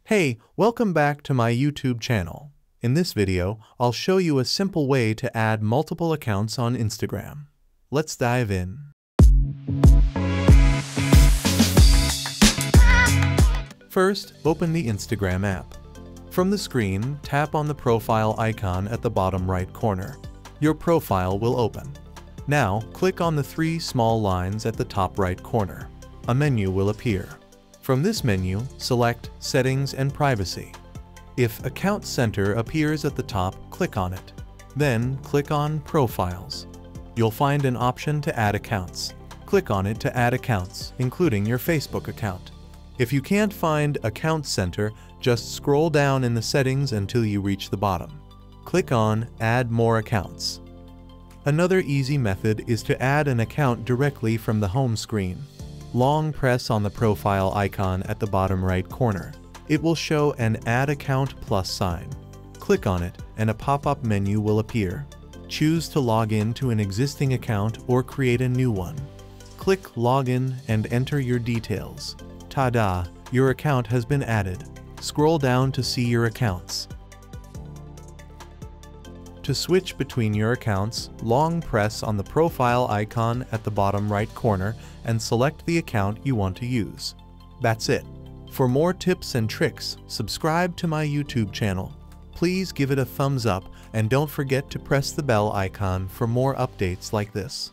Hey, welcome back to my YouTube channel. In this video, I'll show you a simple way to add multiple accounts on Instagram. Let's dive in. First, open the Instagram app. From the screen, tap on the profile icon at the bottom right corner. Your profile will open. Now, click on the three small lines at the top right corner. A menu will appear. From this menu, select Settings and Privacy. If Account Center appears at the top, click on it. Then, click on Profiles. You'll find an option to add accounts. Click on it to add accounts, including your Facebook account. If you can't find Account Center, just scroll down in the settings until you reach the bottom. Click on Add More Accounts. Another easy method is to add an account directly from the home screen. Long press on the profile icon at the bottom right corner. It will show an Add Account plus sign. Click on it and a pop-up menu will appear. Choose to log in to an existing account or create a new one. Click Login and enter your details. Ta-da! Your account has been added. Scroll down to see your accounts. To switch between your accounts, long press on the profile icon at the bottom right corner and select the account you want to use. That's it. For more tips and tricks, subscribe to my YouTube channel. Please give it a thumbs up and don't forget to press the bell icon for more updates like this.